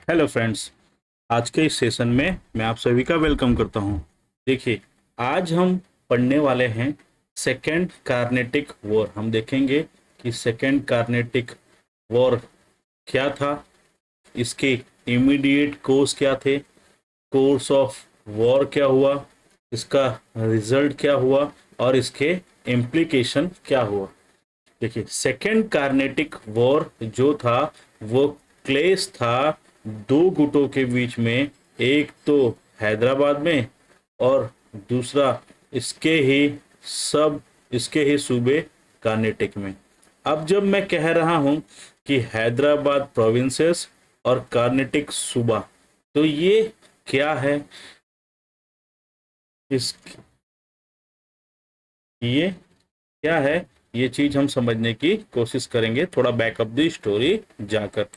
Hello friends. आज के इस सेशन में मैं आप सभी का वेलकम करता हूं। देखिए, आज हम पढ़ने वाले हैं सेकेंड कार्नेटिक वॉर। हम देखेंगे कि सेकेंड कार्नेटिक वॉर क्या था, इसके इमीडिएट कोर्स क्या थे, कोर्स ऑफ वॉर क्या हुआ, इसका रिजल्ट क्या हुआ और इसके इम्प्लीकेशन क्या हुआ। देखिए, सेकेंड कार्नेटिक वॉर जो था वो क्लेश था दो गुटों के बीच में। एक तो हैदराबाद में और दूसरा इसके ही सब इसके ही सूबे कार्नेटिक में। अब जब मैं कह रहा हूं कि हैदराबाद प्रोविंसेस और कार्नेटिक सूबा, तो ये क्या है, इस ये क्या है, ये चीज हम समझने की कोशिश करेंगे थोड़ा बैक ऑफ द स्टोरी जाकर।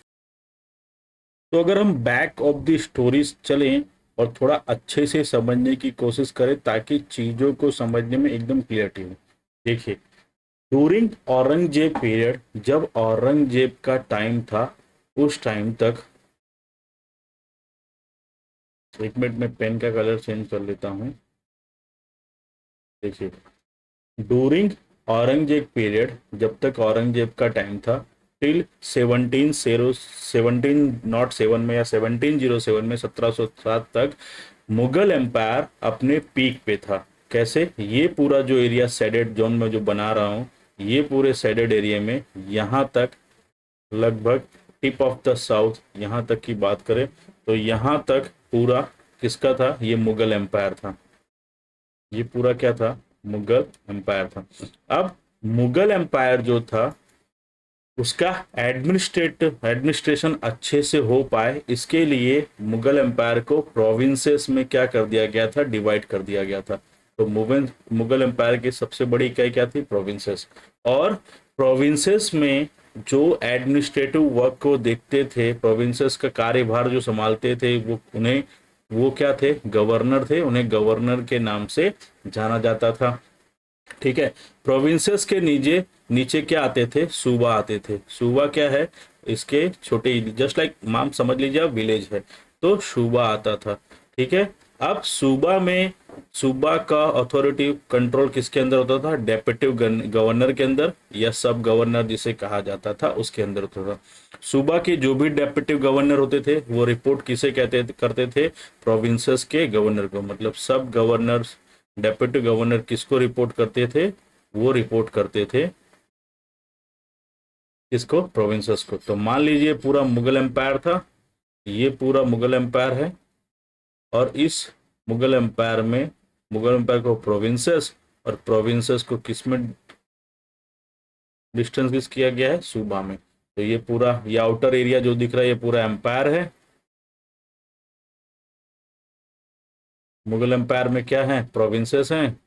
तो अगर हम बैक ऑफ द स्टोरीज चलें और थोड़ा अच्छे से समझने की कोशिश करें ताकि चीजों को समझने में एकदम क्लियरिटी हो। देखिए, ड्यूरिंग औरंगजेब पीरियड, जब औरंगजेब का टाइम था, उस टाइम तक, एक मिनट में पेन का कलर चेंज कर लेता हूं। देखिए, ड्यूरिंग औरंगजेब पीरियड, जब तक औरंगजेब का टाइम था, टिल 1707 में या 1707 में, 1707 तक मुगल एम्पायर अपने पीक पे था। कैसे? ये पूरा जो एरिया सेडेड जोन में जो बना रहा हूं, ये पूरे सेडेड एरिया में यहाँ तक, लगभग टिप ऑफ द साउथ यहाँ तक की बात करें तो यहाँ तक पूरा किसका था? ये मुगल एम्पायर था। ये पूरा क्या था? मुगल एम्पायर था। अब मुगल एम्पायर जो था, उसका एडमिनिस्ट्रेशन अच्छे से हो पाए, इसके लिए मुगल एम्पायर को प्रोविंसेस में क्या कर दिया गया था? डिवाइड कर दिया गया था। तो मुगल एम्पायर की सबसे बड़ी इकाई क्या थी? प्रोविंसेस। और प्रोविंसेस में जो एडमिनिस्ट्रेटिव वर्क को देखते थे, प्रोविंसेस का कार्यभार जो संभालते थे, वो क्या थे? गवर्नर थे। उन्हें गवर्नर के नाम से जाना जाता था। ठीक है। प्रोविंसेस के नीचे नीचे क्या आते थे? सूबा आते थे। सूबा क्या है? इसके छोटे, जस्ट लाइक नाम समझ लीजिए आप, विलेज है, तो सूबा आता था। ठीक है। अब सूबा का अथॉरिटी कंट्रोल किसके अंदर होता था? डेप्यूटी गवर्नर के अंदर, या सब गवर्नर जिसे कहा जाता था, उसके अंदर होता था। सूबा के जो भी डेप्यूटी गवर्नर होते थे वो रिपोर्ट किसे करते थे? प्रोविंसेस के गवर्नर को। मतलब सब गवर्नर, डेप्यूटी गवर्नर किसको रिपोर्ट करते थे? वो रिपोर्ट करते थे किसको? प्रोविंसेस को। तो मान लीजिए पूरा मुगल एम्पायर था, ये पूरा मुगल एम्पायर है, और इस मुगल एम्पायर में, मुगल एम्पायर को प्रोविंसेस, और प्रोविंसेस को किस में डिस्टेंस किस किया गया है? सूबा में। तो ये पूरा, ये आउटर एरिया जो दिख रहा है, ये पूरा एम्पायर है। मुगल एम्पायर में क्या है? प्रोविंसेस हैं,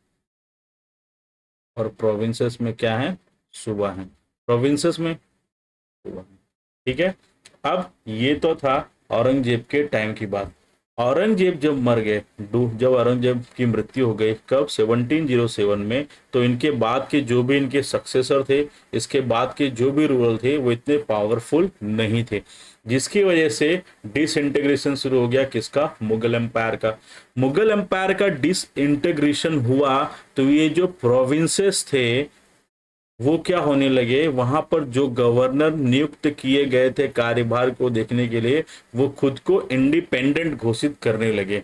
और प्रोविंसेस में क्या है? सूबा है। प्रोविंसेस में सूबा है। ठीक है। अब ये तो था औरंगजेब के टाइम की बात। औरंगजेब जब मर गए, जब औरंगजेब की मृत्यु हो गई, कब? 1707 में। तो इनके बाद के जो भी इनके सक्सेसर थे, इसके बाद के जो भी रूलर थे, वो इतने पावरफुल नहीं थे, जिसकी वजह से डिसइंटीग्रेशन शुरू हो गया। किसका? मुगल एम्पायर का। मुगल एम्पायर का डिसइंटीग्रेशन हुआ तो ये जो प्रोविंसेस थे वो क्या होने लगे? वहां पर जो गवर्नर नियुक्त किए गए थे कार्यभार को देखने के लिए, वो खुद को इंडिपेंडेंट घोषित करने लगे,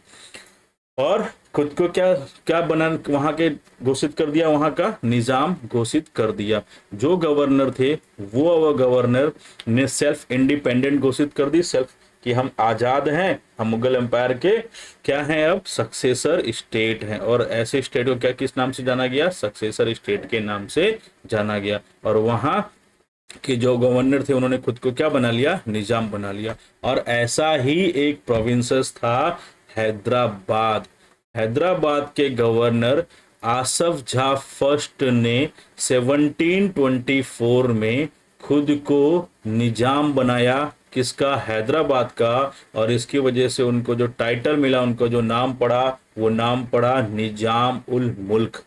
और खुद को क्या क्या बना, वहां के घोषित कर दिया, वहां का निजाम घोषित कर दिया। जो गवर्नर थे वो गवर्नर ने सेल्फ इंडिपेंडेंट घोषित कर दी, सेल्फ, कि हम आजाद हैं, हम मुगल एम्पायर के क्या हैं? अब सक्सेसर स्टेट हैं। और ऐसे स्टेट को क्या, किस नाम से जाना गया? सक्सेसर स्टेट के नाम से जाना गया। और वहां के जो गवर्नर थे उन्होंने खुद को क्या बना लिया? निजाम बना लिया। और ऐसा ही एक प्रोविंसेस था हैदराबाद। हैदराबाद के गवर्नर आसफ झा फर्स्ट ने 1724 में खुद को निजाम बनाया। किसका? हैदराबाद का। और इसकी वजह से उनको जो टाइटल मिला, उनको जो नाम पड़ा, वो नाम पड़ा निजाम उल मुल्क।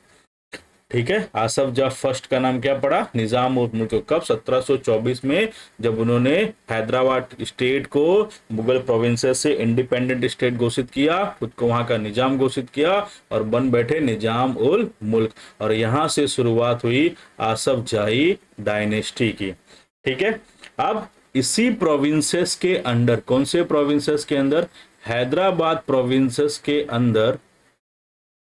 ठीक है। आसफ जाह फर्स्ट का नाम क्या पड़ा, निजाम उल मुल्क। कब, 1724 में, जब उन्होंने हैदराबाद स्टेट को मुगल प्रोविंसेस से इंडिपेंडेंट स्टेट घोषित किया, खुद को वहां का निजाम घोषित किया और बन बैठे निजाम उल मुल्क। और यहां से शुरुआत हुई आसफ जाही डायनेस्टी की। ठीक है। अब इसी प्रोविंसेस के अंदर, कौन से प्रोविंसेस के अंदर, हैदराबाद प्रोविंसेस के अंदर,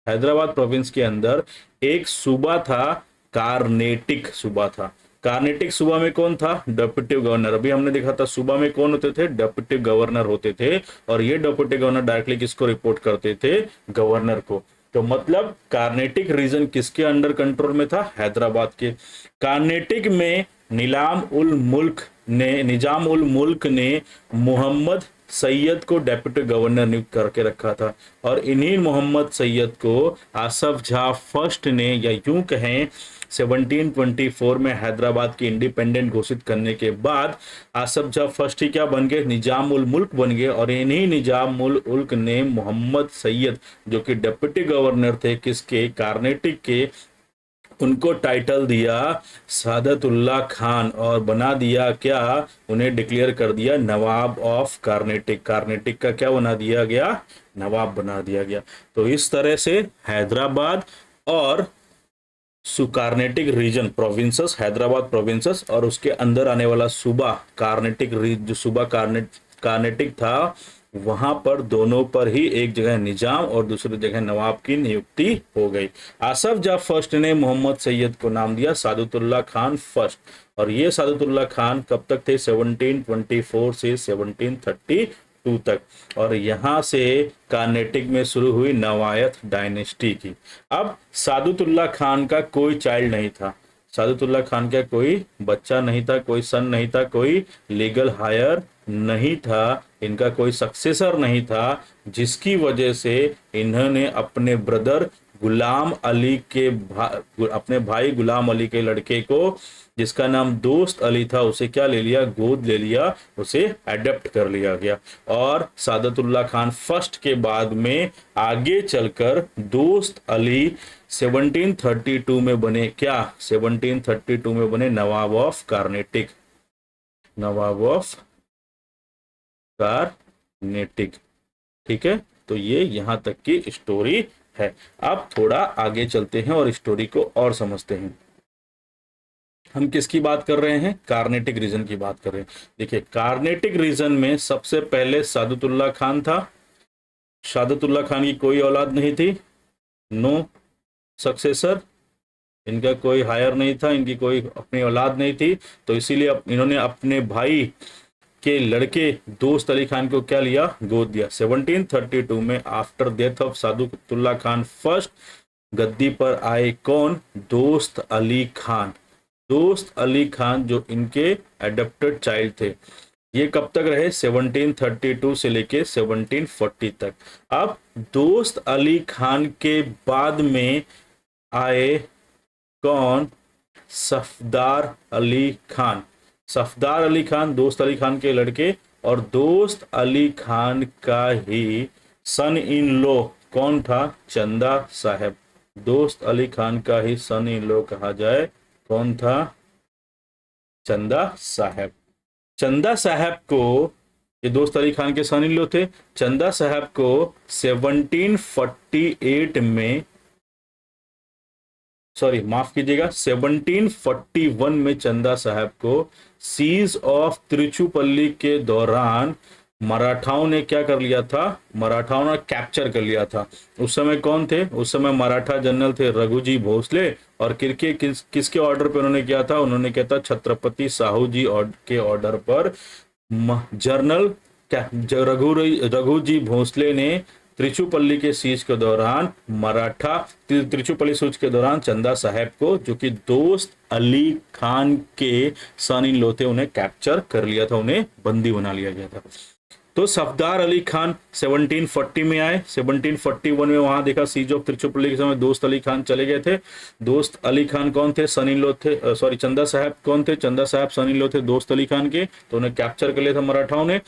हैदराबाद प्रोविंस के अंदर एक सूबा था, कार्नेटिक सूबा था। कार्नेटिक सूबा में कौन था, डेप्यूटी गवर्नर। अभी हमने देखा था सूबा में कौन होते थे, डेप्यूटी गवर्नर होते थे। और ये डेप्यूटी गवर्नर डायरेक्टली किसको रिपोर्ट करते थे, गवर्नर को। तो मतलब कार्नेटिक रीजन किसके अंडर कंट्रोल में था, हैदराबाद के। कार्नेटिक में निजाम उल मुल्क ने मोहम्मद सैयद को डेप्यूटी गवर्नर नियुक्त करके रखा था। और इन्हीं मोहम्मद सैयद को आसफ जाह फर्स्ट ने, या यूं कहें 1724 में हैदराबाद की इंडिपेंडेंट घोषित करने के बाद आसफ जाह फर्स्ट ही क्या बन गए, निजाम उल मुल्क बन गए। और इन्हीं निजाम उल मुल्क ने मोहम्मद सैयद, जो कि डेप्यूटी गवर्नर थे किसके, कार्नेटिक के, उनको टाइटल दिया सादतुल्लाह खान और बना दिया क्या, उन्हें डिक्लेयर कर दिया नवाब ऑफ कार्नेटिक। कार्नेटिक का क्या बना दिया गया, नवाब बना दिया गया। तो इस तरह से हैदराबाद और Carnatic region, provinces, Hyderabad provinces और उसके अंदर आने वाला सूबा कार्नेटिक, जो सूबा कार्नेटिक था, वहां पर दोनों पर ही एक जगह निजाम और दूसरी जगह नवाब की नियुक्ति हो गई। आसफ जाह फर्स्ट ने मोहम्मद सैयद को नाम दिया सादतुल्लाह खान फर्स्ट। और ये सादतुल्लाह खान कब तक थे, 1724 से 1732 तक। और यहां से कार्नेटिक में शुरू हुई नवायत डायनेस्टी की। अब सादतुल्लाह खान का कोई चाइल्ड नहीं था, सादतुल्लाह खान का कोई बच्चा नहीं था, कोई सन नहीं था, कोई लीगल हायर नहीं था, इनका कोई सक्सेसर नहीं था, जिसकी वजह से इन्होंने अपने ब्रदर गुलाम अली के अपने भाई गुलाम अली के लड़के को, जिसका नाम दोस्त अली था, उसे क्या ले लिया, गोद ले लिया, उसे एडप्ट कर लिया गया। और सादतुल्लाह खान फर्स्ट के बाद में आगे चलकर दोस्त अली 1732 में बने क्या, 1732 में बने नवाब ऑफ कार्नेटिक, नवाब ऑफ कार्नेटिक। ठीक है। तो ये यहां तक की स्टोरी है। अब थोड़ा आगे चलते हैं और स्टोरी को और समझते हैं। हम किसकी बात कर रहे हैं, कार्नेटिक रीजन की बात कर रहे हैं। देखिए, कार्नेटिक रीजन में सबसे पहले सादतुल्लाह खान था। सादतुल्लाह खान की कोई औलाद नहीं थी, नो सक्सेसर, इनका कोई हायर नहीं था, इनकी कोई अपनी औलाद नहीं थी। तो इसीलिए इन्होंने अपने भाई के लड़के दोस्त अली खान को क्या लिया, गोद दिया। 1732 में after death of Saadatullah Khan first गद्दी पर आए कौन, दोस्त अली खान। दोस्त अली खान जो इनके एडप्टेड चाइल्ड थे, ये कब तक रहे, 1732 से लेके 1740 तक। अब दोस्त अली खान के बाद में आए कौन, सफदार अली खान। सफदार अली खान दोस्त अली खान के लड़के, और दोस्त अली खान का ही सन इन लॉ कौन था, चंदा साहब। दोस्त अली खान का ही सन इन लॉ कहा जाए कौन था, चंदा साहब। चंदा साहब को, ये दोस्त अली खान के सन इन लॉ थे, चंदा साहब को 1748 में, सॉरी माफ कीजिएगा, 1741 में चंदा साहब को सीज ऑफ तिरुचुपल्ली के दौरान मराठाओं ने क्या कर लिया था, मराठाओं ने कैप्चर कर लिया था। उस समय कौन थे, उस समय मराठा जनरल थे रघुजी भोसले। और किसके ऑर्डर पे उन्होंने किया था, उन्होंने किया था छत्रपति साहू जी के ऑर्डर पर। जनरल रघुजी भोसले ने त्रिचुपल्ली के सीज के दौरान त्रिचुपल्ली सीज के दौरान चंदा साहब को, जो कि दोस्त अली खान के सन इन लॉ थे, उन्हें कैप्चर कर लिया था, उन्हें बंदी बना लिया गया था। तो सफदार अली खान 1740 में आए। 1741 में वहां देखा सीज ऑफ त्रिचुपल्ली के समय दोस्त अली खान चले गए थे। दोस्त अली खान कौन थे, सन इन लॉ थे, सॉरी चंदा साहब कौन थे, चंदा साहब सन इन लॉ थे दोस्त अली खान के, तो उन्हें कैप्चर कर लिया था मराठाओं ने।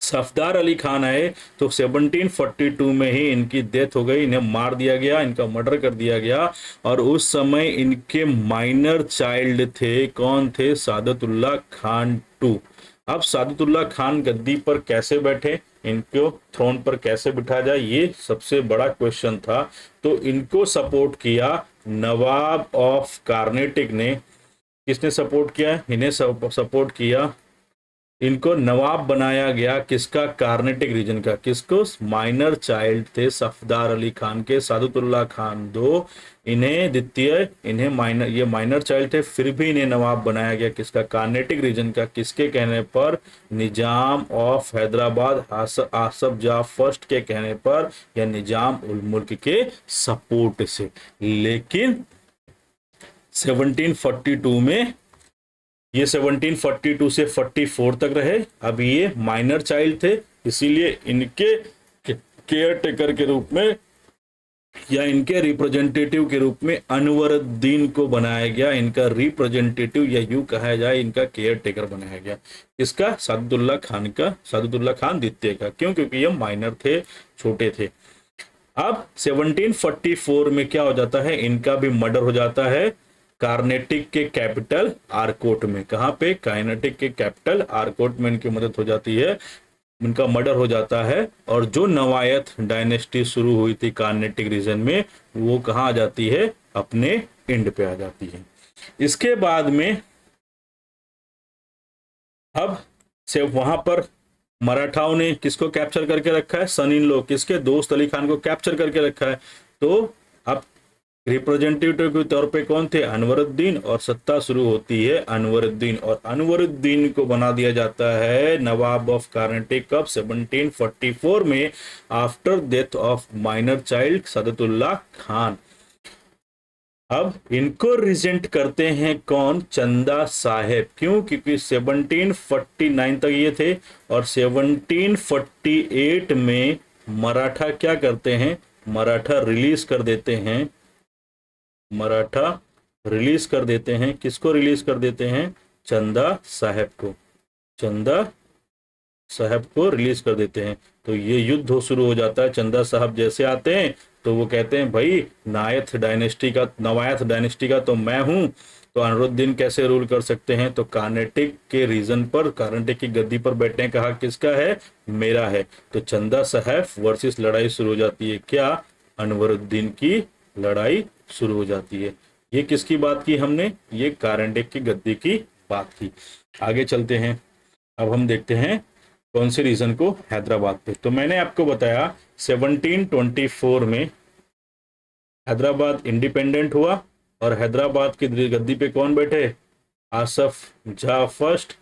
सफदार अली खान आए तो 1742 में ही इनकी डेथ हो गई, इन्हें मार दिया गया, इनका मर्डर कर दिया गया। और उस समय इनके माइनर चाइल्ड थे, कौन थे? सादतुल्ला खान टू। अब सादतुल्ला खान गद्दी पर कैसे बैठे, इनको थ्रोन पर कैसे बिठा जाए, ये सबसे बड़ा क्वेश्चन था। तो इनको सपोर्ट किया नवाब ऑफ कार्नेटिक ने। किसने सपोर्ट किया? इन्हें सपोर्ट किया, इनको नवाब बनाया गया किसका? कार्नेटिक रीजन का। किसको? माइनर चाइल्ड थे सफदार अली खान के, सादतुल्ला खान दो, इन्हें द्वितीय, इन्हें माइनर, ये माइनर चाइल्ड थे, फिर भी इन्हें नवाब बनाया गया किसका? कार्नेटिक रीजन का। किसके कहने पर? निजाम ऑफ हैदराबाद आसफ जाह फर्स्ट के कहने पर, या निजाम उल मुल्क के सपोर्ट से। लेकिन 1742 में, ये 1742 से 44 तक रहे। अब ये माइनर चाइल्ड थे, इसीलिए इनके केयर टेकर के रूप में या इनके रिप्रेजेंटेटिव के रूप में अनवरुद्दीन को बनाया गया। इनका रिप्रेजेंटेटिव या यूं कहा जाए इनका केयर टेकर बनाया गया। इसका? सादुल्ला खान का, सादुल्ला खान द्वितीय का। क्यों? क्योंकि ये माइनर थे, छोटे थे। अब 1744 में क्या हो जाता है? इनका भी मर्डर हो जाता है कार्नेटिक के कैपिटल आरकोट में। कहां पे? कार्नेटिक के कैपिटल आरकोट में इनकी मदद हो जाती है, इनका मर्डर हो जाता है। और जो नवायत डायनेस्टी शुरू हुई थी कार्नेटिक रीजन में, वो कहां आ जाती है? अपने एंड पे आ जाती है। इसके बाद में अब से वहां पर मराठाओं ने किसको कैप्चर करके रखा है? सन इन लॉ, किसके? दोस्त अली खान को कैप्चर करके रखा है। तो अब रिप्रेजेंटेटिव के तौर पे कौन थे? अनवरुद्दीन, और सत्ता शुरू होती है अनवरुद्दीन, और अनवरुद्दीन को बना दिया जाता है नवाब ऑफ कार्नेटिक कब? 1744 में, after death of minor child Saadatullah Khan. अब इनको रिजेंट करते हैं कौन? चंदा साहेब। क्यों? क्योंकि 1749 तक ये थे, और 1748 में मराठा क्या करते हैं? मराठा रिलीज कर देते हैं, मराठा रिलीज कर देते हैं। किसको रिलीज कर देते हैं? चंदा साहब को, चंदा साहब को रिलीज कर देते हैं। तो ये युद्ध शुरू हो जाता है। चंदा साहब जैसे आते हैं तो वो कहते हैं भाई नवायत डायनेस्टी का तो मैं हूं, तो अनवरुद्दीन कैसे रूल कर सकते हैं? तो कार्नेटिक के रीजन पर, कार्नेटिक की गद्दी पर बैठने का हक किसका है? मेरा है। तो चंदा साहब वर्सेस लड़ाई शुरू हो जाती है। क्या? अनवरुद्दीन की लड़ाई शुरू हो जाती है। ये किसकी बात की हमने? ये कार्नेटिक की गद्दी की बात की। आगे चलते हैं। अब हम देखते हैं कौन से रीजन को? हैदराबाद पे। तो मैंने आपको बताया 1724 में हैदराबाद इंडिपेंडेंट हुआ, और हैदराबाद की गद्दी पे कौन बैठे? आसफ जाह फर्स्ट,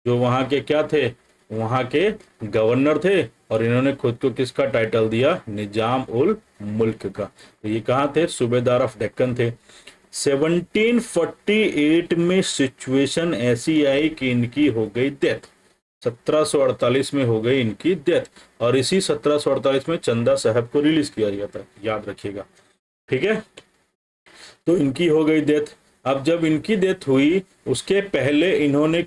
जो वहां के क्या थे? वहां के गवर्नर थे। और इन्होंने खुद को किसका टाइटल दिया? निजाम उल मुल्क का। तो ये कहाँ थे? सूबेदार ऑफ डेक्कन थे। 1748 में सिचुएशन ऐसी आई कि इनकी हो गई डेथ। 1748 में हो गई इनकी डेथ, और इसी 1748 में चंदा साहब को रिलीज किया गया था, याद रखिएगा। ठीक है, तो इनकी हो गई डेथ। अब जब इनकी डेथ हुई, उसके पहले इन्होंने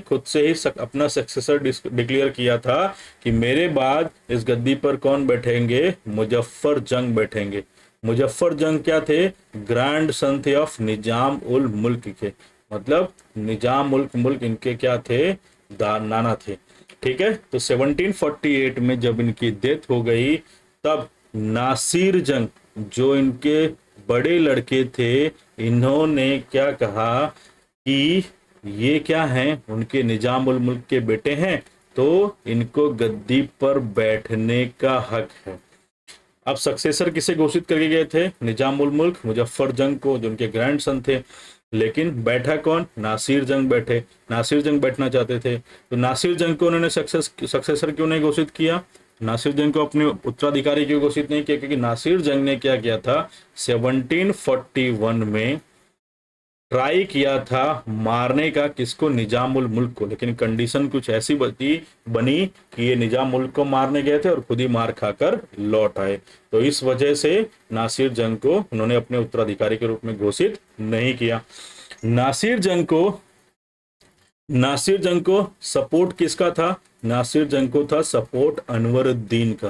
खुद से ही अपना सक्सेसर डिक्लेयर किया था कि मेरे बाद इस गद्दी पर कौन बैठेंगे? मुजफ्फर जंग बैठेंगे। मुजफ्फर जंग क्या थे? ग्रैंड सन थे ऑफ निजाम उल मुल्क के, मतलब निजाम मुल्क इनके क्या थे? नाना थे। ठीक है, तो 1748 में जब इनकी डेथ हो गई, तब नासिर जंग, जो इनके बड़े लड़के थे, इन्होंने क्या कहा कि ये क्या हैं? उनके निजाम उल मुल्क के बेटे हैं, तो इनको गद्दी पर बैठने का हक है। अब सक्सेसर किसे घोषित करके गए थे? निजाम उल मुल्क मुजफ्फर जंग को, जो उनके ग्रैंड सन थे। लेकिन बैठा कौन? नासिर जंग बैठे। नासिर जंग बैठना चाहते थे, तो नासिर जंग को उन्होंने सक्सेसर क्यों नहीं घोषित किया? नासिर जंग को अपने उत्तराधिकारी क्यों घोषित नहीं किया? क्योंकि नासिर जंग ने क्या किया था? 1741 में ट्राई किया था मारने का, किसको? निजाम उल मुल्क को। लेकिन कंडीशन कुछ ऐसी बनी कि ये निजाम मुल्क को मारने गए थे और खुद ही मार खाकर लौट आए। तो इस वजह से नासिर जंग को उन्होंने अपने उत्तराधिकारी के रूप में घोषित नहीं किया। नासिर जंग को नासिर जंग को सपोर्ट किसका था? नासिर जंग को था सपोर्ट अनवरुद्दीन का।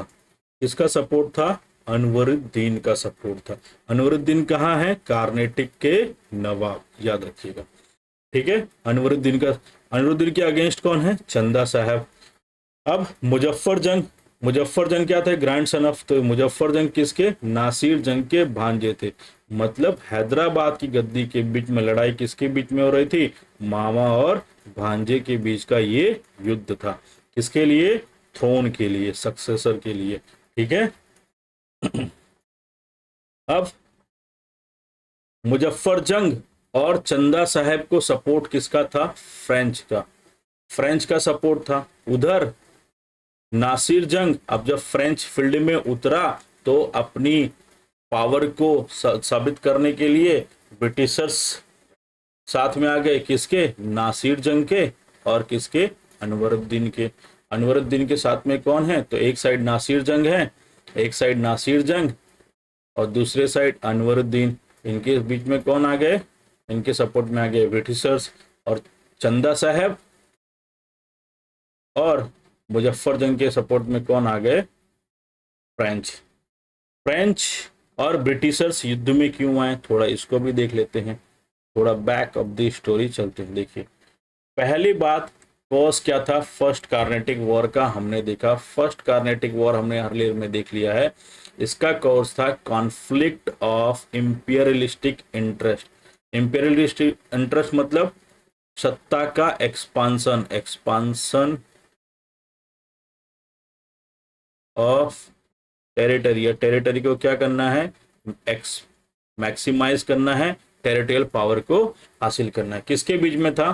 किसका सपोर्ट था? अनवरुद्दीन का सपोर्ट था। अनवरुद्दीन कहाँ है? कार्नेटिक के नवाब, याद रखिएगा। ठीक है, अनवरुद्दीन के अगेंस्ट कौन है? चंदा साहब। अब मुजफ्फर जंग, मुजफ्फर जंग क्या थे? ग्रैंड सन ऑफ, तो मुजफ्फर जंग किसके? नासिर जंग के भांजे थे। मतलब हैदराबाद की गद्दी के बीच में लड़ाई किसके बीच में हो रही थी? मामा और भांजे के बीच का ये युद्ध था। किसके लिए? थ्रोन के लिए, सक्सेसर के लिए। ठीक है। अब मुजफ्फर जंग और चंदा साहब को सपोर्ट किसका था? फ्रेंच का। फ्रेंच का सपोर्ट था। उधर नासिर जंग, अब जब फ्रेंच फील्ड में उतरा तो अपनी पावर को साबित करने के लिए ब्रिटिशर्स साथ में आ गए। किसके? नासिर जंग के और किसके? अनवरुद्दीन के। अनवरुद्दीन के साथ में कौन है? तो एक साइड नासिर जंग है, एक साइड नासिर जंग और दूसरे साइड अनवरुद्दीन। इनके बीच में कौन आ गए? इनके सपोर्ट में आ गए ब्रिटिशर्स और चंदा साहब। और मुजफ्फर जंग के सपोर्ट में कौन आ गए? फ्रेंच। फ्रेंच और ब्रिटिशर्स युद्ध में क्यों आए, थोड़ा इसको भी देख लेते हैं। थोड़ा बैक ऑफ द स्टोरी चलते हैं। देखिए, पहली बात, कॉज क्या था फर्स्ट कार्नेटिक वॉर का? हमने देखा फर्स्ट कार्नेटिक वॉर हमने अर्लियर में देख लिया है। इसका कॉज था conflict of imperialistic interest. Imperialistic interest मतलब सत्ता का एक्सपांसन, एक्सपांसन ऑफ टेरिटरी। या टेरिटरी को क्या करना है? एक्स मैक्सिमाइज करना है, टेरिटोरियल पावर को हासिल करना है। किसके बीच में था?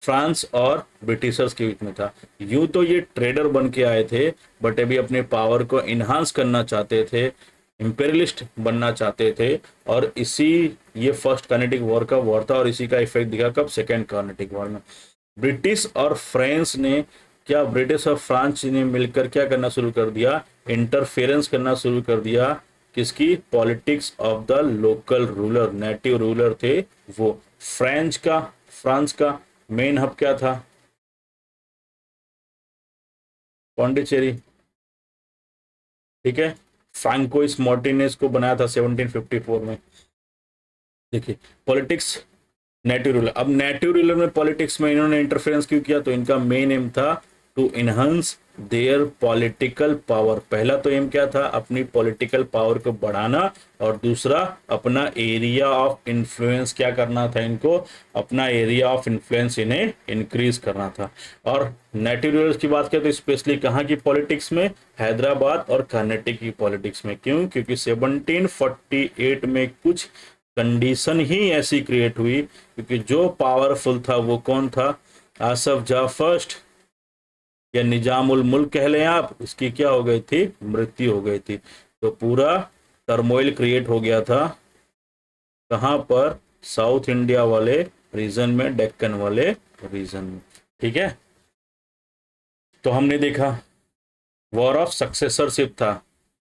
फ्रांस और ब्रिटिशर्स के बीच में था। यूं तो ये ट्रेडर बन के आए थे, बट अभी अपने पावर को इन्हांस करना चाहते थे, इंपेरियलिस्ट बनना चाहते थे। और इसी, ये फर्स्ट कार्नेटिक वॉर का वॉर था और इसी का इफेक्ट दिखा कब? सेकेंड कार्नेटिक वॉर में। ब्रिटिश और फ्रांस ने क्या, ब्रिटिश और फ्रांस ने मिलकर क्या करना शुरू कर दिया? इंटरफेरेंस करना शुरू कर दिया। किसकी? Politics of the local ruler, native ruler थे वो। फ्रांस का मेन हब क्या था? पौंडीचेरी। ठीक है। फ्रांकोइस मार्टिनेज को बनाया था 1754 में। देखिए, पॉलिटिक्स, नेटिव रूलर। अब नेटिव रूलर में पॉलिटिक्स में इन्होंने इंटरफेरेंस क्यों किया? तो इनका मेन एम था to enhance their political power. पहला तो एम क्या था? अपनी पॉलिटिकल पावर को बढ़ाना, और दूसरा अपना एरिया ऑफ इन्फ्लुएंस क्या करना था इनको? अपना एरिया ऑफ इन्फ्लुएंस इन्हें इंक्रीज करना था। और नेटिव रूलर्स की बात करें तो स्पेशली कहाँ की पॉलिटिक्स में? हैदराबाद और कर्नाटक की पॉलिटिक्स में। क्यों? क्योंकि 1748 में कुछ कंडीशन ही ऐसी क्रिएट हुई, क्योंकि जो पावरफुल था वो कौन था? आसफ जाह फर्स्ट या निजामुल मुल्क कह लें आप, इसकी क्या हो गई थी? मृत्यु हो गई थी। तो पूरा टर्मोइल क्रिएट हो गया था। कहां पर? साउथ इंडिया वाले रीजन में, डेक्कन वाले रीजन में। ठीक है। तो हमने देखा वॉर ऑफ सक्सेसरशिप था।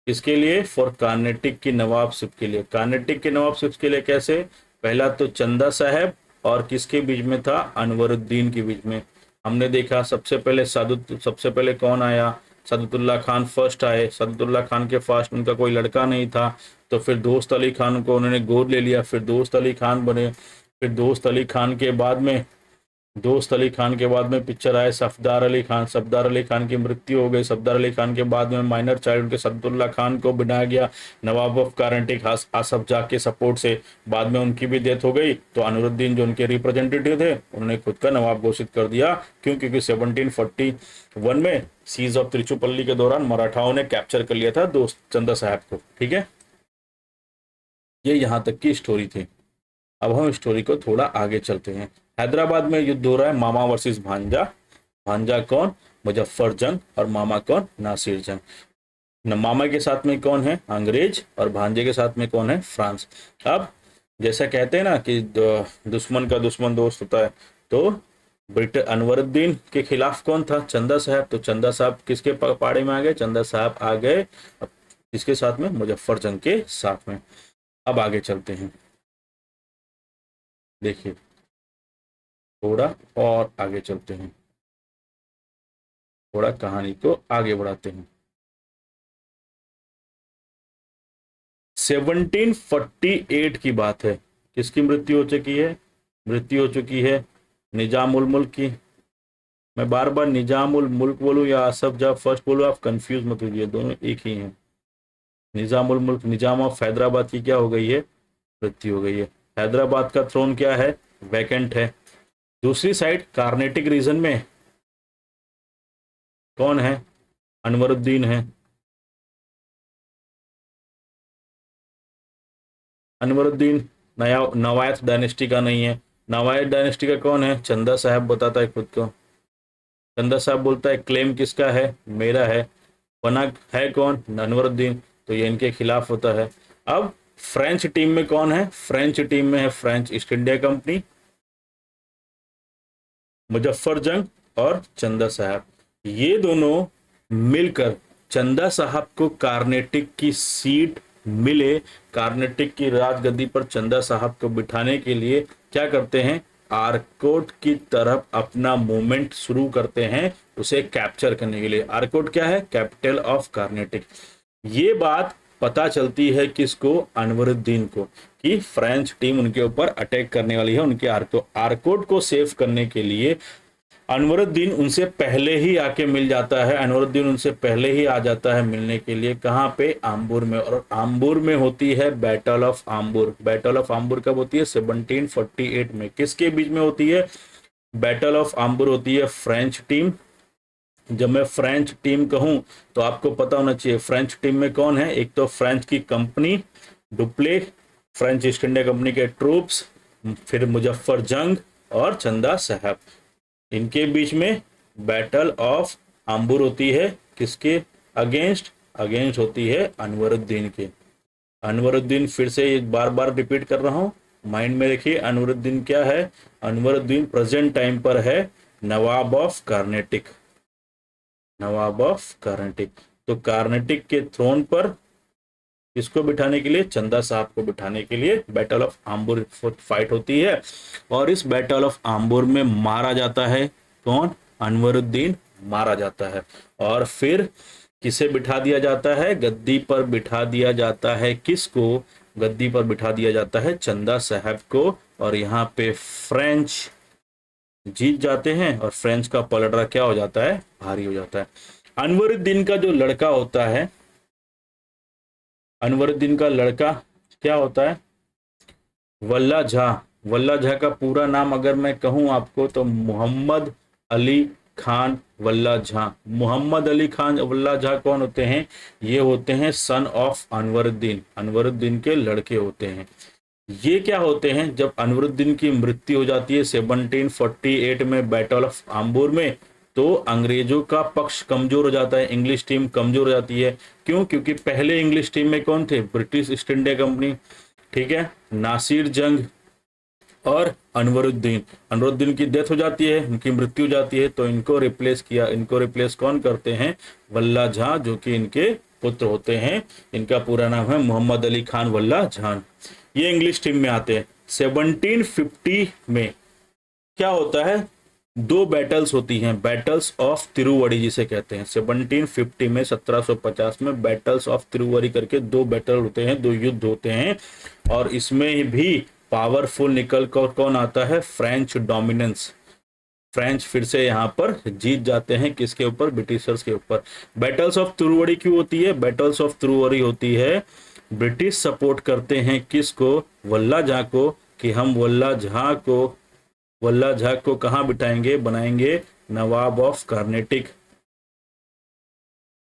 किसके लिए? फॉर कार्नेटिक की नवाबशिप के लिए। कार्नेटिक के नवाबशिप के लिए कैसे? पहला तो चंदा साहब और किसके बीच में था? अनवरुद्दीन के बीच में। हमने देखा सबसे पहले कौन आया? सदुतुल्ला खान फर्स्ट आए। सदुतुल्ला खान के पास उनका कोई लड़का नहीं था, तो फिर दोस्त अली खान को उन्होंने गोद ले लिया, फिर दोस्त अली खान बने। फिर दोस्त अली खान के बाद में पिक्चर आए सफदार अली खान। सफदार अली खान की मृत्यु हो गई। सफदार अली खान के बाद में माइनर चाइल्ड उनके सदुल्ला खान को बनाया गया नवाब ऑफ कार्नेटिक आसफ जाह के सपोर्ट से। बाद में उनकी भी डेथ हो गई, तो अनवरुद्दीन जो उनके रिप्रेजेंटेटिव थे उन्होंने खुद का नवाब घोषित कर दिया। क्यों? क्योंकि 1741 में सीज ऑफ त्रिचुपल्ली के दौरान मराठाओं ने कैप्चर कर लिया था दोस्त चंदा साहब को। ठीक है, ये यहाँ तक की स्टोरी थी। अब हम स्टोरी को थोड़ा आगे चलते हैं। हैदराबाद में युद्ध हो रहा है, मामा वर्सेस भांजा। भांजा कौन? मुजफ्फर जंग। और मामा कौन? नासिर जंग। मामा के साथ में कौन है? अंग्रेज। और भांजे के साथ में कौन है? फ्रांस। अब जैसा कहते हैं ना कि दुश्मन का दुश्मन दोस्त होता है, तो ब्रिटेन अनवरुद्दीन के खिलाफ कौन था? चंदा साहब। तो चंदा साहब किसके पाड़े में आ गए? चंदा साहब आ गए किसके साथ में? मुजफ्फर जंग के साथ में। अब आगे चलते हैं। देखिए, थोड़ा और आगे चलते हैं, थोड़ा कहानी को आगे बढ़ाते हैं। 1748 की बात है। किसकी मृत्यु हो चुकी है? मृत्यु हो चुकी है निजाम उल मुल्क की। मैं बार बार निजाम उल मुल्क बोलूं या आसफ जाह फर्स्ट बोलूं, आप कंफ्यूज मत होइए, दोनों एक ही हैं। निजाम उल मुल्क, निजाम ऑफ हैदराबाद की क्या हो गई है? मृत्यु हो गई है। हैदराबाद का थ्रोन क्या है? वैकेंट है। दूसरी साइड कार्नेटिक रीजन में कौन है? अनवरुद्दीन है। अनवरुद्दीन नया नवायत डायनेस्टी का नहीं है। नवायत डायनेस्टी का कौन है? चंदा साहब बताता है खुद को। चंदा साहब बोलता है क्लेम किसका है? मेरा है। बना है कौन? अनवरुद्दीन। तो ये इनके खिलाफ होता है। अब फ्रेंच टीम में कौन है? फ्रेंच टीम में है French East India company, Muzaffar जंग और चंदा साहब। ये दोनों मिलकर चंदा साहब को कार्नेटिक की सीट मिले, कार्नेटिक की राजगद्दी पर चंदा साहब को बिठाने के लिए क्या करते हैं? आर्कोट की तरफ अपना मूवमेंट शुरू करते हैं, उसे कैप्चर करने के लिए। आर्कोट क्या है? Capital of Carnatic. ये बात पता चलती है किसको? अनवरुद्दीन को, कि फ्रेंच टीम उनके ऊपर अटैक करने वाली है। उनके आर्कोट को सेव करने के लिए अनवरुद्दीन उनसे पहले ही आके मिल जाता है। अनवरुद्दीन उनसे पहले ही आ जाता है मिलने के लिए। कहाँ पे? आम्बूर में। और आम्बूर में होती है battle of Ambur. Battle of Ambur कब होती है? 1748 में। किसके बीच में होती है? बैटल ऑफ आम्बूर होती है फ्रेंच टीम। जब मैं फ्रेंच टीम कहूं तो आपको पता होना चाहिए फ्रेंच टीम में कौन है। एक तो फ्रेंच की company Dupleix, French East India Company के ट्रूप्स, फिर मुजफ्फर जंग और चंदा साहब। इनके बीच में बैटल ऑफ आम्बूर होती है। किसके अगेंस्ट? अगेंस्ट होती है अनवरुद्दीन के। अनवरुद्दीन, फिर से बार बार रिपीट कर रहा हूं, माइंड में रखिए। अनवरुद्दीन क्या है? अनवरुद्दीन प्रेजेंट टाइम पर है नवाब ऑफ कार्नेटिक। नवाब ऑफ कार्नेटिक। तो कार्नेटिक के थ्रोन पर किसको बिठाने के लिए? चंदा साहब को बिठाने के लिए बैटल ऑफ आम्बूर फाइट होती है। और इस बैटल ऑफ आम्बूर में मारा जाता है कौन? अनवरुद्दीन मारा जाता है। और फिर किसे बिठा दिया जाता है? गद्दी पर बिठा दिया जाता है। किसको गद्दी पर बिठा दिया जाता है? चंदा साहब को। और यहाँ पे फ्रेंच जीत जाते हैं और फ्रेंच का पलड़ा क्या हो जाता है? भारी हो जाता है। अनवरुद्दीन का जो लड़का होता है, अनवरुद्दीन का लड़का क्या होता है? वल्ला झा। वल्ला झा का पूरा नाम अगर मैं कहूं आपको तो मोहम्मद अली खान वल्ला झा। मोहम्मद अली खान वल्ला झा कौन होते हैं? ये होते हैं सन ऑफ अनवरुद्दीन, अनवरुद्दीन के लड़के होते हैं। ये क्या होते हैं? जब अनवरुद्दीन की मृत्यु हो जाती है 1748 में बैटल ऑफ आम्बूर में, तो अंग्रेजों का पक्ष कमजोर हो जाता है, इंग्लिश टीम कमजोर हो जाती है। क्यों? क्योंकि पहले इंग्लिश टीम में कौन थे? ब्रिटिश ईस्ट इंडिया कंपनी, ठीक है, नासिर जंग और अनवरुद्दीन। अनवरुद्दीन की डेथ हो जाती है, उनकी मृत्यु हो जाती है, तो इनको रिप्लेस किया। इनको रिप्लेस कौन करते हैं? वल्ला झा, जो कि इनके पुत्र होते हैं। इनका पूरा नाम है मोहम्मद अली खान वल्ला झान। ये इंग्लिश टीम में आते हैं। 1750 में क्या होता है? दो बैटल्स होती हैं, बैटल्स ऑफ तिरुवड़ी जिसे कहते हैं। 1750 में, 1750 में बैटल्स ऑफ तिरुवड़ी करके दो बैटल होते हैं, दो युद्ध होते हैं। और इसमें भी पावरफुल निकल कर कौन आता है? French dominance. फ्रेंच फिर से यहाँ पर जीत जाते हैं। किसके ऊपर? ब्रिटिशर्स के ऊपर। बैटल्स ऑफ तिरुवड़ी क्यों होती है? बैटल्स ऑफ तिरुवड़ी होती है, ब्रिटिश सपोर्ट करते हैं किसको? वल्ला झा को, कि हम वल्ला झा को कहाँ बिठाएंगे? बनाएंगे नवाब ऑफ कार्नेटिक।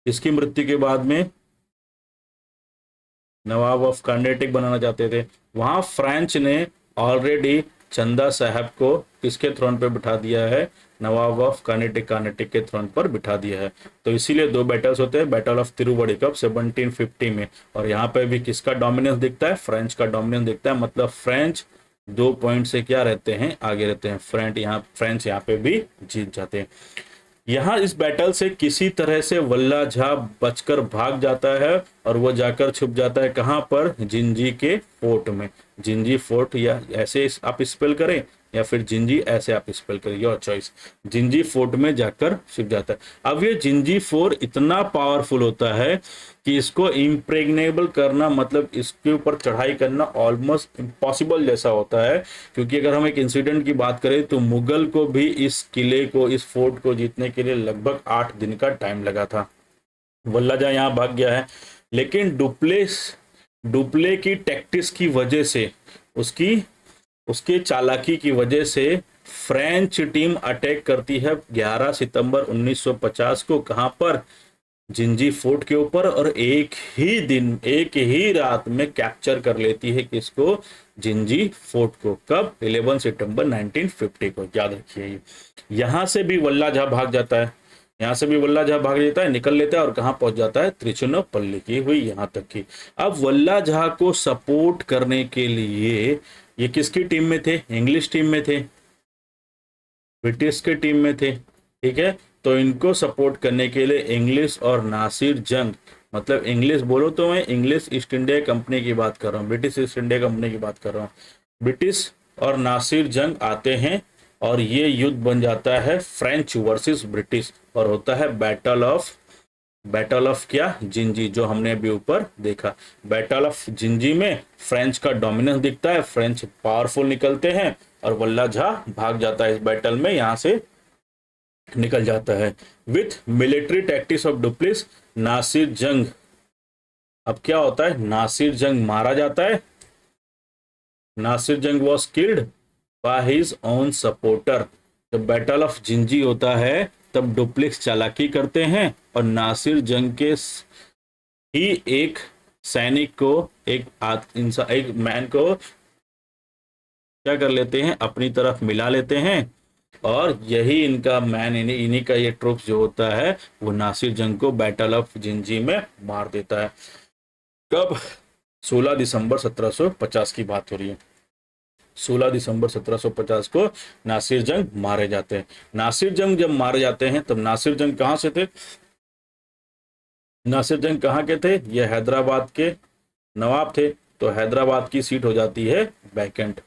इसकी मृत्यु के बाद में नवाब ऑफ कार्नेटिक बनाना चाहते थे। वहां फ्रेंच ने ऑलरेडी चंदा साहब को किसके थ्रोन पे बिठा दिया है? नवाब ऑफ कार्नेटिक, कार्नेटिक के थ्रोन पर बिठा दिया है। तो इसीलिए दो बैटल्स होते हैं। बैटल ऑफ तिरुवड़ी कब? 1750 में। और यहाँ पे भी किसका डोमिनेंस दिखता है? फ्रेंच का डोमिनेंस दिखता है। मतलब फ्रेंच 2 पॉइंट से क्या रहते हैं? आगे रहते हैं। फ्रेंच यहाँ पे भी जीत जाते हैं। यहाँ इस बैटल से किसी तरह से वल्ला झा बचकर भाग जाता है और वो जाकर छुप जाता है कहाँ पर, जिंजी के फोर्ट में। जिंजी फोर्ट, या ऐसे आप स्पेल करें या फिर जिंजी ऐसे आप स्पेल करें, योर चॉइस। जिंजी फोर्ट में जाकर छिप जाता है। अब ये जिंजी फोर्ट इतना पावरफुल होता है कि इसको इम्प्रेग्नेबल करना, मतलब इसके ऊपर चढ़ाई करना ऑलमोस्ट इम्पॉसिबल जैसा होता है। क्योंकि अगर हम एक इंसिडेंट की बात करें तो मुगल को भी इस किले को, इस फोर्ट को जीतने के लिए लगभग 8 दिन का टाइम लगा था। वल्लाजा यहाँ भाग गया है, लेकिन डुप्ले की टैक्टिक्स की वजह से, उसके चालाकी की वजह से फ्रेंच टीम अटैक करती है 11 सितंबर 1950 को। कहां पर, जिंजी फोर्ट के ऊपर, और एक ही दिन, एक ही रात में कैप्चर कर लेती है किसको, जिंजी फोर्ट को। कब, 11 सितंबर 1950 को, याद रखिए ये। यहां से भी वल्ला जहां भाग जाता है, यहां से भी वल्ला जहां भाग लेता है, निकल लेता है, और कहां पहुंच जाता है, त्रिचुनापल्ली की हुई यहां तक की। अब वल्ला जहां को सपोर्ट करने के लिए ये किसकी टीम में थे, इंग्लिश टीम में थे, ब्रिटिश के टीम में थे, ठीक है। तो इनको सपोर्ट करने के लिए इंग्लिश और नासिर जंग, मतलब इंग्लिश बोलो तो मैं इंग्लिश ईस्ट इंडिया कंपनी की बात कर रहा हूँ, ब्रिटिश ईस्ट इंडिया कंपनी की बात कर रहा हूँ। ब्रिटिश और नासिर जंग आते हैं और ये युद्ध बन जाता है फ्रेंच वर्सेस ब्रिटिश, और होता है बैटल ऑफ क्या, जिंजी, जो हमने अभी ऊपर देखा। बैटल ऑफ जिंजी में फ्रेंच का डोमिनेंस दिखता है, फ्रेंच पावरफुल निकलते हैं, और वल्ला जहां भाग जाता है इस बैटल में, यहां से निकल जाता है। With military tactics of Dupleix, Nasir Jung, अब क्या होता है, नासिर जंग मारा जाता है। नासिर जंग was killed by his own supporter. जब बैटल ऑफ जिंजी होता है तब डुप्लिक्स चालाकी करते हैं, और नासिर जंग के ही एक सैनिक को, एक मैन को क्या कर लेते हैं, अपनी तरफ मिला लेते हैं, और यही इनका मैन, इन्हीं का ये ट्रूप्स जो होता है वो नासिर जंग को बैटल ऑफ जिंजी में मार देता है। कब, 16 दिसंबर 1750 की बात हो रही है। 16 दिसंबर 1750 को नासिर जंग मारे जाते हैं। नासिर जंग जब मारे जाते हैं तब नासिर जंग कहां से थे, नासिर जंग कहां के थे, ये हैदराबाद के नवाब थे। तो हैदराबाद की सीट हो जाती है वैकेंट।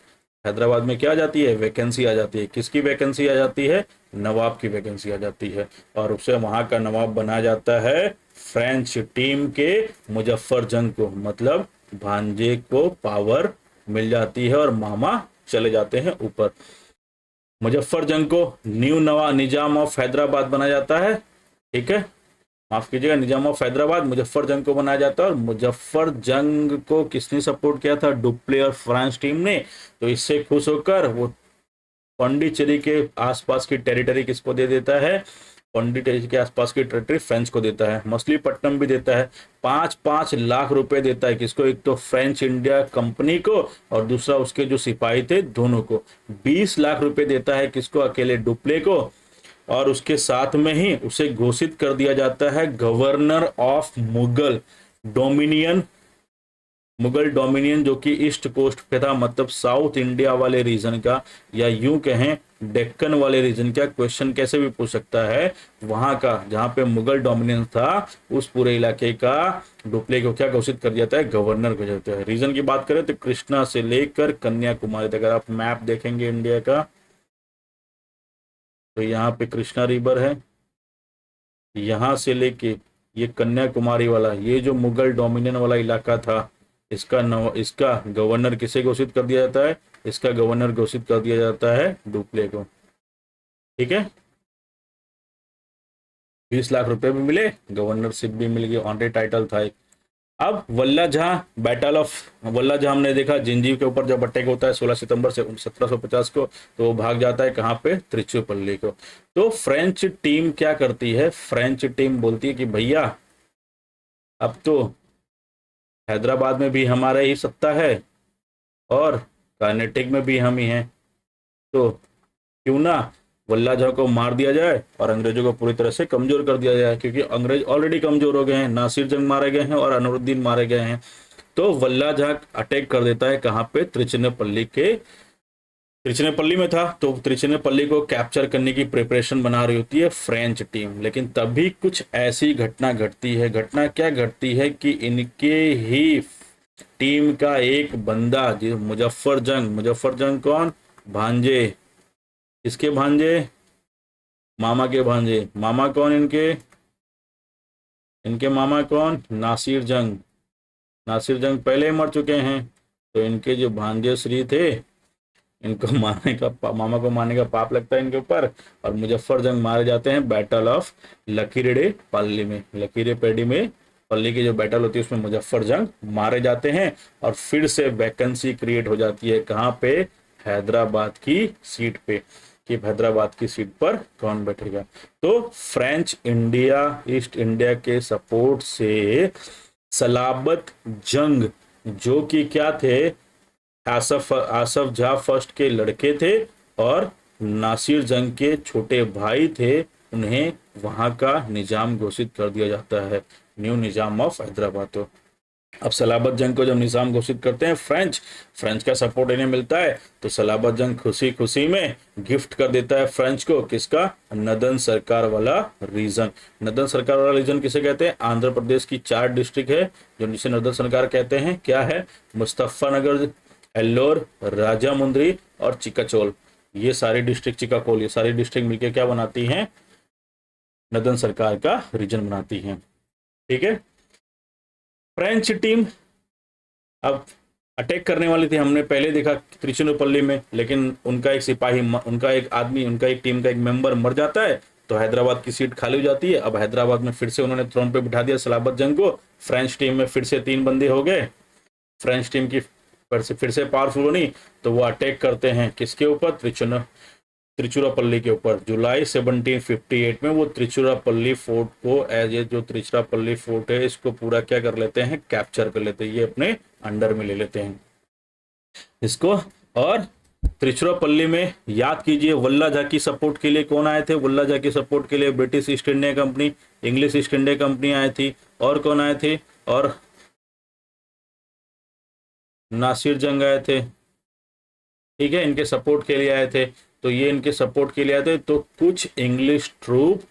हैदराबाद में क्या आ जाती है, वैकेंसी आ जाती है। किसकी वैकेंसी आ जाती है, नवाब की वैकेंसी आ जाती है, और उससे वहां का नवाब बनाया जाता है फ्रेंच टीम के मुजफ्फर जंग को। मतलब भांजे को पावर मिल जाती है और मामा चले जाते हैं ऊपर। मुजफ्फर जंग को न्यू निजाम ऑफ हैदराबाद बनाया जाता है, ठीक है, माफ कीजिएगा, निजाम ऑफ हैदराबाद मुजफ्फर जंग को बनाया जाता है। और मुजफ्फर जंग को किसने सपोर्ट किया था, डुप्ले और फ्रांस टीम ने। तो इससे खुश होकर वो पांडिचेरी के आसपास की टेरिटरी किसको दे देता है, पांडिचेरी के आसपास की टेरिटरी फ्रेंच को देता है। मछलीपट्टनम भी देता है, 5-5 लाख रुपए देता है किसको, एक तो फ्रेंच इंडिया कंपनी को, और दूसरा उसके जो सिपाही थे दोनों को। 20 लाख रुपए देता है किसको, अकेले डुप्ले को, और उसके साथ में ही उसे घोषित कर दिया जाता है गवर्नर ऑफ मुगल डोमिनियन, जो कि ईस्ट कोस्ट पे था, मतलब साउथ इंडिया वाले रीजन का, या यूं कहें डेक्कन वाले रीजन का। क्वेश्चन कैसे भी पूछ सकता है, वहां का जहां पे मुगल डोमिनेंस था उस पूरे इलाके का डुप्ले को क्या घोषित कर दिया है, गवर्नर को जाता है। रीजन की बात करें तो कृष्णा से लेकर कन्याकुमारी तक। अगर आप मैप देखेंगे इंडिया का तो यहाँ पे कृष्णा रिवर है, यहां से लेके ये कन्याकुमारी वाला, ये जो मुगल डोमिनियन वाला इलाका था, इसका गवर्नर किसे घोषित कर दिया जाता है, इसका गवर्नर घोषित कर दिया जाता है डुप्ले को, ठीक है। 20 लाख रुपए भी मिले, गवर्नरशिप भी मिल गई, ऑनरी टाइटल था एक। अब वल्ला जहां हमने देखा, जिंजी के ऊपर जब अटैक होता है 16 सितंबर से 1750 को, तो वो भाग जाता है कहां पे, त्रिचुपल्ली को। तो फ्रेंच टीम क्या करती है, फ्रेंच टीम बोलती है कि भैया अब तो हैदराबाद में भी हमारा ही सत्ता है और कर्नाटक में भी हम ही हैं, तो क्यों ना वल्ला जहां को मार दिया जाए और अंग्रेजों को पूरी तरह से कमजोर कर दिया जाए, क्योंकि अंग्रेज ऑलरेडी कमजोर हो गए हैं, नासिर जंग मारे गए हैं और अनवरुद्दीन मारे गए हैं। तो वल्ला जहां अटैक कर देता है कहां पे, त्रिचुनापल्ली के त्रिचनेपल्ली में था, तो त्रिचनेपल्ली को कैप्चर करने की प्रिपरेशन बना रही होती है फ्रेंच टीम। लेकिन तभी कुछ ऐसी घटना घटती है। घटना क्या घटती है कि इनके ही टीम का एक बंदा, जो मुजफ्फर जंग कौन, भांजे, किसके भांजे, मामा के भांजे। मामा कौन इनके, इनके मामा कौन, नासिर जंग। नासिर जंग पहले मर चुके हैं, तो इनके जो भांजे श्री थे, इनको मारने का, मामा को मारने का पाप लगता है इनके ऊपर, और मुजफ्फर जंग मारे जाते हैं बैटल ऑफ लकीरेडे पल्ली में। लकीरे पेडी में पल्ली की जो बैटल होती है उसमें मुजफ्फर जंग मारे जाते हैं, और फिर से वैकेंसी क्रिएट हो जाती है। कहाँ पे, हैदराबाद की सीट पे, कि हैदराबाद की सीट पर कौन बैठेगा। तो फ्रेंच इंडिया, ईस्ट इंडिया के सपोर्ट से सलाबत जंग, जो कि क्या थे, आसफ जहा फर्स्ट के लड़के थे और नासिर जंग के छोटे भाई थे, उन्हें वहां का निजाम घोषित कर दिया जाता है, न्यू निजाम ऑफ हैदराबाद। तो अब सलाबत जंग को जब निजाम घोषित करते हैं फ्रेंच का सपोर्ट इन्हें मिलता है, तो सलाबत जंग खुशी खुशी में गिफ्ट कर देता है फ्रेंच को, किसका, नदन सरकार वाला रीजन। नदन सरकार वाला रीजन किसे कहते हैं, आंध्र प्रदेश की 4 डिस्ट्रिक्ट है जो जिसे नदन सरकार कहते हैं। क्या है, मुजफ्फरनगर, एल्लोर, राजामुंद्री और चिकाचोल। ये सारी डिस्ट्रिक्ट, चिकाकोल, ये सारी डिस्ट्रिक्ट मिलकर क्या बनाती हैं, नदन सरकार का रीजन बनाती हैं। ठीक है, फ्रेंच टीम अब अटैक करने वाली थी, हमने पहले देखा त्रिचुनापल्ली में, लेकिन उनका एक सिपाही, उनका एक आदमी, उनका एक टीम का एक मेंबर मर जाता है, तो हैदराबाद की सीट खाली हो जाती है। अब हैदराबाद में फिर से उन्होंने थ्रोन पे बिठा दिया सलाबत जंग को। फ्रेंच टीम में फिर से 3 बंदे हो गए, फ्रेंच टीम की फिर से पावरफुल बनी, तो वो अटैक करते हैं किसके ऊपर, त्रिचुरापल्ली के ऊपर। जुलाई 1758 में वो त्रिचुरापल्ली फोर्ट को, एज ए जो त्रिचुरापल्ली फोर्ट है, इसको पूरा क्या कर लेते हैं, कैप्चर कर लेते हैं, ये अपने अंडर में ले लेते हैं इसको। और त्रिचुरापल्ली में याद कीजिए, वल्लाजा की सपोर्ट के लिए कौन आए थे, वल्लाजा की सपोर्ट के लिए British East India Company, English East India Company आई थी, और कौन आए थे, और नासिर जंग आए थे। ठीक है, इनके सपोर्ट के लिए आए थे, तो ये इनके सपोर्ट के लिए आए थे। तो कुछ इंग्लिश ट्रूप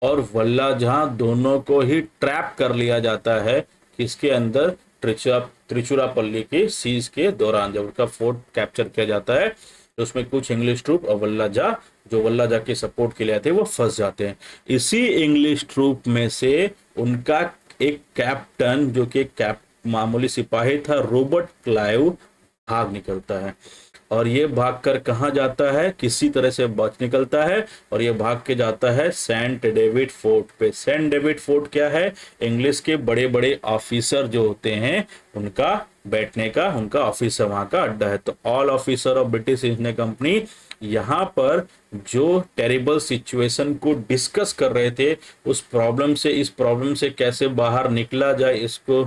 और वल्लाजहा दोनों को ही ट्रैप कर लिया जाता है, किसके अंदर, त्रिचुरापल्ली के सीज के दौरान, जब उसका फोर्ट कैप्चर किया जाता है, तो उसमें कुछ इंग्लिश ट्रूप और वल्लाजा, जो वल्लाजा के सपोर्ट के लिए आए थे, वो फंस जाते हैं। इसी इंग्लिश ट्रूप में से उनका एक कैप्टन, जो कि मामूली सिपाही था, रॉबर्ट क्लाइव, भाग निकलता है। और ये भागकर कहाँ जाता है, किसी तरह से बच निकलता है, और ये भाग के जाता है सेंट डेविड फोर्ट पे। सेंट डेविड फोर्ट क्या है, इंग्लिश के बड़े बड़े ऑफिसर जो होते हैं उनका बैठने का, उनका ऑफिस है, वहां का अड्डा है। तो all officer of British East India company यहाँ पर जो टेरिबल सिचुएशन को डिस्कस कर रहे थे, उस प्रॉब्लम से, इस प्रॉब्लम से कैसे बाहर निकला जाए, इसको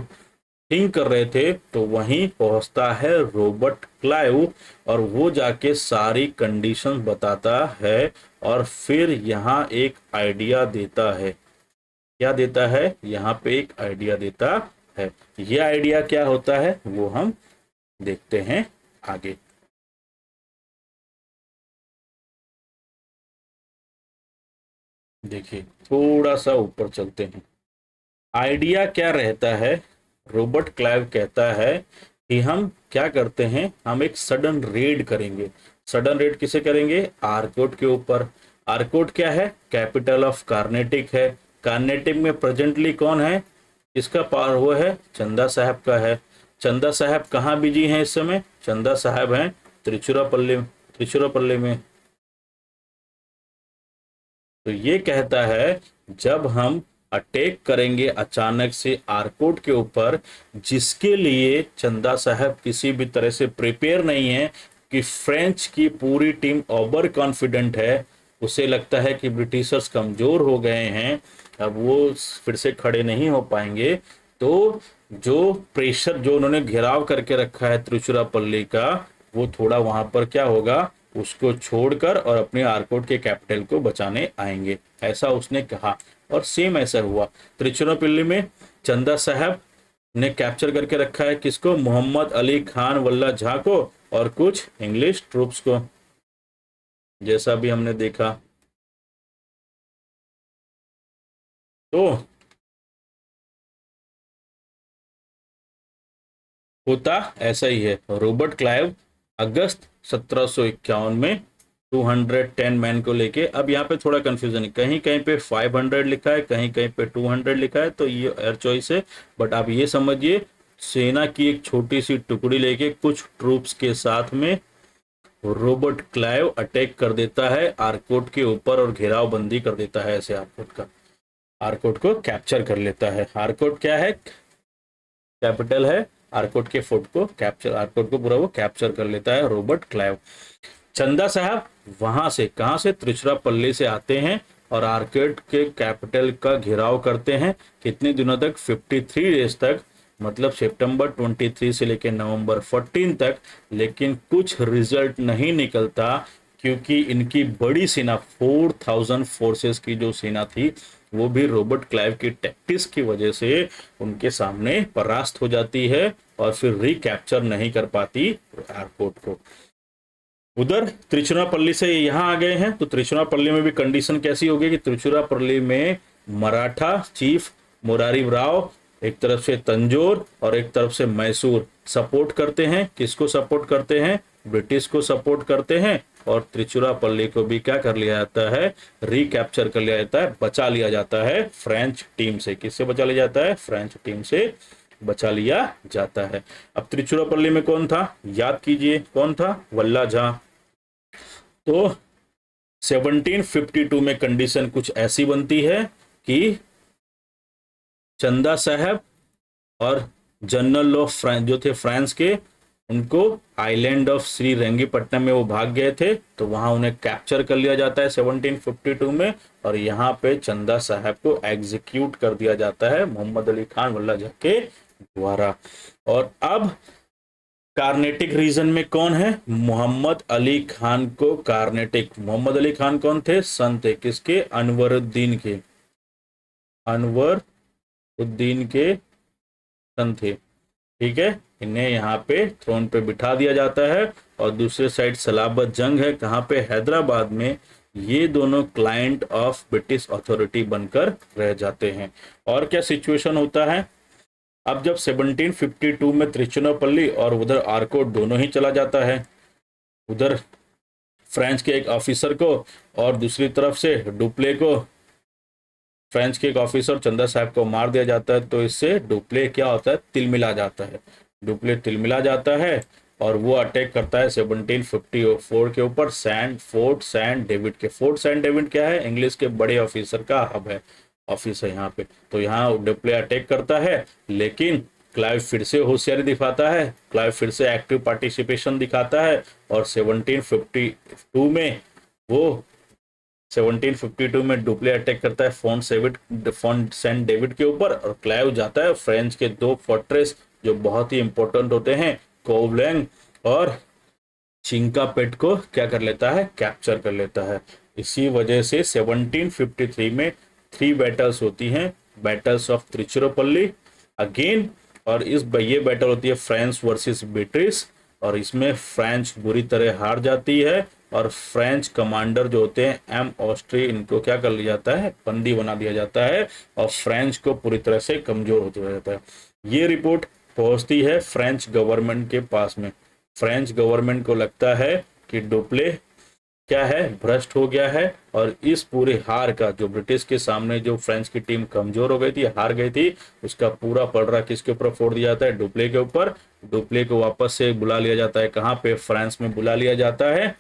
थिंक कर रहे थे, तो वहीं पहुंचता है रॉबर्ट क्लाइव, और वो जाके सारी कंडीशंस बताता है, और फिर यहाँ एक आइडिया देता है। क्या देता है, यहाँ पे एक आइडिया देता है। ये आइडिया क्या होता है वो हम देखते हैं आगे। देखिए, थोड़ा सा ऊपर चलते हैं। आइडिया क्या रहता है, रॉबर्ट क्लाइव कहता है कि हम क्या करते हैं, हम एक सडन रेड करेंगे। सडन रेड किसे करेंगे, आर्कोट के ऊपर। आर्कोट क्या है, कैपिटल ऑफ कार्नेटिक है। कार्नेटिक में प्रेजेंटली कौन है, इसका पावर वो है, चंदा साहब का है। चंदा साहब कहाँ बिजी हैं इस समय, चंदा साहब हैं त्रिचुरापल्ली में। तो ये कहता है, जब हम अटैक करेंगे अचानक से आर्कोट के ऊपर, जिसके लिए चंदा साहब किसी भी तरह से प्रिपेयर नहीं है, कि फ्रेंच की पूरी टीम ओवर कॉन्फिडेंट है, उसे लगता है कि ब्रिटिशर्स कमजोर हो गए हैं, अब वो फिर से खड़े नहीं हो पाएंगे, तो जो प्रेशर जो उन्होंने घेराव करके रखा है त्रिचुरापल्ली का, वो थोड़ा वहां पर क्या होगा, उसको छोड़कर और अपने आर्कोट के कैपिटल को बचाने आएंगे, ऐसा उसने कहा। और सेम ऐसा हुआ। त्रिचुरापल्ली में चंदा साहब ने कैप्चर करके रखा है किसको, मोहम्मद अली खान वल्ला झा को और कुछ इंग्लिश ट्रूप्स को। जैसा भी हमने देखा। तो होता ऐसा ही है। रॉबर्ट क्लाइव अगस्त 1751 में 210 मैन को लेके, अब यहाँ पे थोड़ा कंफ्यूजन है, कहीं कहीं पे 500 लिखा है, कहीं कहीं पे 200 लिखा है, तो ये एयर चॉइस है। बट आप ये समझिए, सेना की एक छोटी सी टुकड़ी लेके कुछ ट्रूप्स के साथ में रॉबर्ट क्लाइव अटैक कर देता है आर्कोट के ऊपर और घेराव बंदी कर देता है ऐसे आर्कोट का, आर्कोट को कैप्चर कर लेता है। आर्कोट क्या है, कैपिटल है। आर्कोट के फोर्ट को कैप्चर, आर्कोट को पूरा वो कैप्चर कर लेता है रॉबर्ट क्लाइव। चंदा साहब वहां से, कहां से, त्रिचुरापल्ली से आते हैं और आर्कोट के कैपिटल का घेराव करते हैं। कितने दिनों तक, 53 डेज तक, मतलब सितंबर 23 से लेकर नवंबर 14 तक। लेकिन कुछ रिजल्ट नहीं निकलता, क्योंकि इनकी बड़ी सेना 4000 फोर्सेस की जो सेना थी, वो भी रॉबर्ट क्लाइव की टैक्टिक्स की वजह से उनके सामने परास्त हो जाती है और फिर रिकैप्चर नहीं कर पाती एयरपोर्ट को। उधर त्रिचुरापल्ली से यहाँ आ गए हैं, तो त्रिचुरापल्ली में भी कंडीशन कैसी होगी कि त्रिचुरापल्ली में मराठा चीफ मुरारी राव एक तरफ से तंजौर और एक तरफ से मैसूर सपोर्ट करते हैं। किसको सपोर्ट करते हैं, ब्रिटिश को सपोर्ट करते हैं। और त्रिचुरापल्ली को भी क्या कर लिया जाता है, रिकैप्चर कर लिया जाता है, बचा लिया जाता है फ्रेंच टीम से। किससे बचा लिया जाता है, फ्रेंच टीम से बचा लिया जाता है। अब त्रिचुरापल्ली में कौन था, याद कीजिए, कौन था, वल्ला झा। तो 1752 में कंडीशन कुछ ऐसी बनती है कि चंदा साहब और जनरल ऑफ फ्रांस जो थे फ्रांस के, उनको आइलैंड ऑफ श्री रंगीपट्टनम में वो भाग गए थे, तो वहां उन्हें कैप्चर कर लिया जाता है 1752 में। और यहाँ पे चंदा साहब को एग्जीक्यूट कर दिया जाता है मोहम्मद अली खान वल्ला झा के द्वारा। और अब कार्नेटिक रीजन में कौन है, मोहम्मद अली खान को कार्नेटिक, मोहम्मद अली खान कौन थे, सन थे किसके, अनवरुद्दीन के, अनवरुद्दीन के सन थे। ठीक है, इन्हें यहाँ पे थ्रोन पे बिठा दिया जाता है। और दूसरे साइड सलाबत जंग है, कहाँ पे, हैदराबाद में। ये दोनों क्लाइंट ऑफ ब्रिटिश अथॉरिटी बनकर रह जाते हैं। और क्या सिचुएशन होता है, अब जब 1752 में त्रिचुरापल्ली और उधर आर्कोट दोनों ही चला जाता है, उधर फ्रेंच के एक ऑफिसर को और दूसरी तरफ से डुप्ले को, फ्रेंच के एक ऑफिसर चंदा साहब को मार दिया जाता है। तो इससे डुप्ले क्या होता है, तिलमिला जाता है, डुप्ले तिलमिला जाता है और वो अटैक करता है 1754 के ऊपर फोर्ट सैंट डेविड के। फोर्ट सैंट डेविड क्या है, इंग्लिश के बड़े ऑफिसर का हब है, ऑफिस है यहाँ पे। तो यहाँ डुप्ले अटैक करता है, लेकिन क्लाइव फिर से होशियारी दिखाता है, क्लाइव फिर से एक्टिव पार्टिसिपेशन दिखाता है। और 1752 में वो 1752 में डुप्ले अटैक करता है फोर्ट सेंट डेविड के ऊपर, और क्लाइव जाता है फ्रेंच के दो फोर्ट्रेस जो बहुत ही इंपॉर्टेंट होते हैं, कोवलैंग और चिंकापेट को क्या कर लेता है, कैप्चर कर लेता है। इसी वजह से 1753 में 3 बैटल्स होती हैं, बैटल्स ऑफ त्रिचुरापल्ली अगेन, और ये बैटल होती है फ्रांस वर्सेस ब्रिटिश, और इसमें फ्रेंच बुरी तरह हार जाती है। और फ्रेंच कमांडर जो होते हैं एम ऑस्ट्री, इनको क्या कर लिया जाता है, बंदी बना दिया जाता है, और फ्रेंच को पूरी तरह से कमजोर होते जाता है। ये रिपोर्ट पहुंचती है फ्रेंच गवर्नमेंट के पास में। फ्रेंच गवर्नमेंट को लगता है कि डुप्ले क्या है, भ्रष्ट हो गया है, और इस पूरे हार का जो ब्रिटिश के सामने जो फ्रेंच की टीम कमजोर हो गई थी, हार गई थी, उसका पूरा पलड़ा किसके ऊपर फोड़ दिया जाता है, डुप्ले के ऊपर। डुप्ले को वापस से बुला लिया जाता है, कहाँ पे, फ्रांस में बुला लिया जाता है।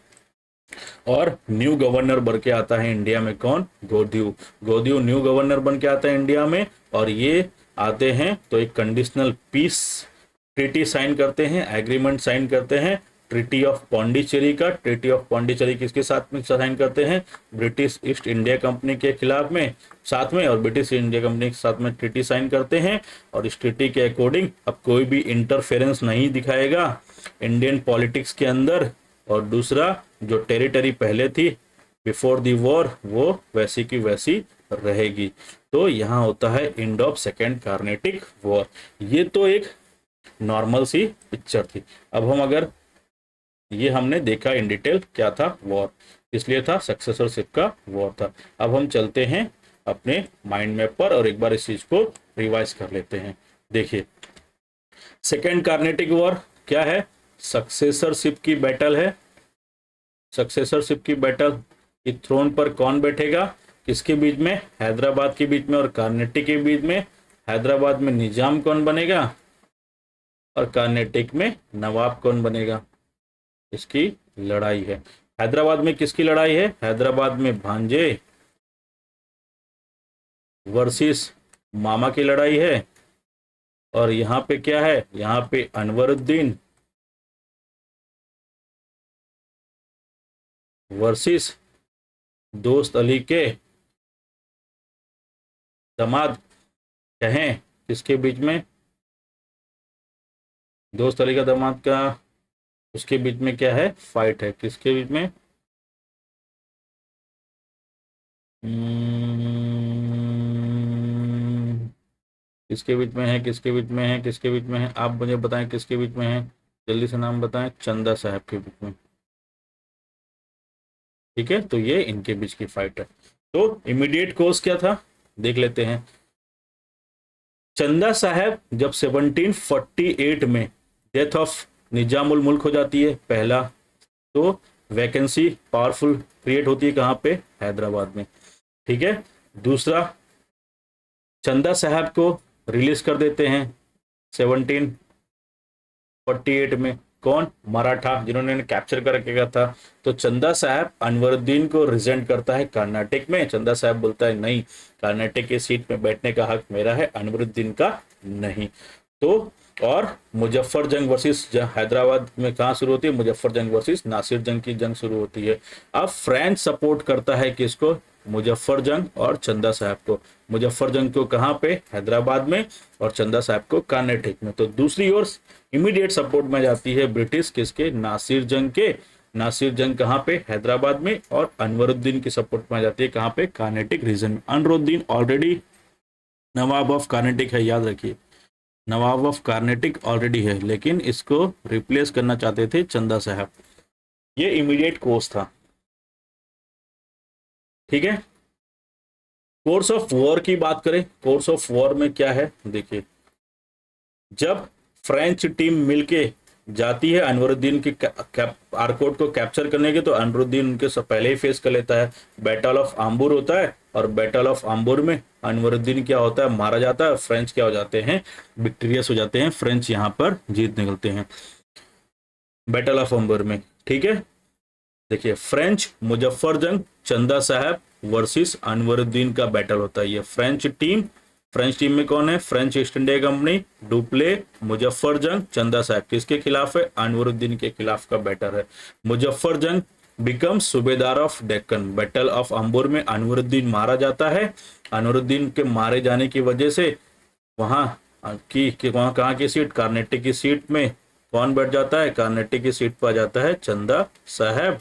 और न्यू गवर्नर बन के आता है इंडिया में, कौन, गोदियो। गोदियो न्यू गवर्नर बन के आता है इंडिया में। और ये आते हैं तो एक कंडीशनल पीस ट्रीटी साइन करते हैं, एग्रीमेंट साइन करते हैं, ट्रीटी ऑफ पौंडीचेरी का। ट्रीटी ऑफ पौंडीचेरी किसके साथ में साइन करते हैं, ब्रिटिश ईस्ट इंडिया कंपनी के खिलाफ में, साथ में, और ब्रिटिश इंडिया कंपनी के साथ में ट्रीटी साइन करते हैं। और इस ट्रीटी के अकॉर्डिंग अब कोई भी इंटरफेरेंस नहीं दिखाएगा इंडियन पॉलिटिक्स के अंदर। और दूसरा, जो टेरिटरी पहले थी बिफोर दी वॉर, वो वैसी की वैसी रहेगी। तो यहाँ होता है end of second Carnatic war. ये तो एक नॉर्मल सी पिक्चर थी। अब हम अगर ये हमने देखा इन डिटेल क्या था वॉर, इसलिए था सक्सेसरशिप का वॉर था। अब हम चलते हैं अपने माइंड मैप पर और एक बार इस चीज को रिवाइज कर लेते हैं। देखिए, सेकेंड कार्नेटिक वॉर क्या है? सक्सेसरशिप की बैटल है। सक्सेसरशिप की बैटल, इस थ्रोन पर कौन बैठेगा, किसके बीच में? हैदराबाद के बीच में और कार्नेटिक के बीच में। हैदराबाद में निजाम कौन बनेगा और कार्नेटिक में नवाब कौन बनेगा, इसकी लड़ाई है। हैदराबाद में किसकी लड़ाई है? हैदराबाद में भांजे वर्सेस मामा की लड़ाई है। और यहां पे क्या है? यहां पे अनवरुद्दीन वर्सेस दोस्त अली के दामाद कहें, किसके बीच में? दोस्त अली का दामाद का, उसके बीच में क्या है? फाइट है। किसके बीच में? किसके बीच में है? किसके बीच में है? किसके बीच में है? आप मुझे बताएं किसके बीच में है, जल्दी से नाम बताएं। चंदा साहब के बीच में। ठीक है, तो ये इनके बीच की फाइट है। तो इमीडिएट कोर्स क्या था देख लेते हैं। चंदा साहब जब 1748 में डेथ ऑफ निजामुल मुल्क हो जाती है पहला, तो वैकेंसी पावरफुल क्रिएट होती है कहाँ पे? हैदराबाद में। ठीक है, दूसरा, चंदा साहब को रिलीज कर देते हैं 1748 में। कौन? मराठा, जिन्होंने कैप्चर कर रखा था। तो चंदा साहब अनवरुद्दीन को रिजेंट करता है कर्नाटक में। चंदा साहब बोलता है नहीं, कर्नाटक की सीट में बैठने का हक मेरा है, अनवरुद्दीन का नहीं। तो और मुजफ्फर जंग वर्सेस हैदराबाद में कहाँ शुरू होती है? मुजफ्फर जंग वर्सेस नासिर जंग की जंग शुरू होती है। अब फ्रेंच सपोर्ट करता है किसको? मुजफ्फर जंग और चंदा साहब को। मुजफ्फर जंग को कहाँ पे? हैदराबाद में, और चंदा साहब को कर्नाटक में। तो दूसरी ओर इमीडिएट सपोर्ट में जाती है ब्रिटिश, किसके? नासिर जंग के। नासिर जंग कहाँ पे? हैदराबाद में। और अनवरुद्दीन की सपोर्ट में जाती है कहाँ पे? कर्नाटक रीजन में। Anwaruddin already Nawab of Karnataka है, याद रखिए, नवाब ऑफ कर्नाटक ऑलरेडी है, लेकिन इसको रिप्लेस करना चाहते थे चंदा साहब। ये इमीडिएट कोर्स था। ठीक है, कोर्स ऑफ वॉर की बात करें, कोर्स ऑफ वॉर में क्या है देखिए, जब फ्रेंच टीम मिलके जाती है अनवरुद्दीन की आरकोट को कैप्चर करने के, तो अनवरुद्दीन उनके सब पहले ही फेस कर लेता है। बैटल ऑफ आम्बूर होता है, और बैटल ऑफ आम्बूर में अनवरुद्दीन क्या होता है? मारा जाता है। फ्रेंच क्या हो जाते हैं? विक्टोरियस हो जाते हैं। फ्रेंच यहाँ पर जीत निकलते हैं बैटल ऑफ आम्बूर में। ठीक है, देखिए, फ्रेंच मुजफ्फर जंग चंदा साहब वर्सेस अनवरुद्दीन का बैटल होता है। ये फ्रेंच टीम में कौन है? French East India Company, Dupleix, Muzaffar Jang, Chanda साहब। किसके खिलाफ है? अनवरुद्दीन के खिलाफ का बैटल है। मुजफ्फर जंग बिकम सूबेदार of Deccan. Battle of Ambur में अनवरुद्दीन मारा जाता है। अनवरुद्दीन के मारे जाने की वजह से वहां वहां कहाँ की सीट? कर्नाटक की सीट में कौन बैठ जाता है? कर्नाटक की सीट पर आ जाता है चंदा साहब,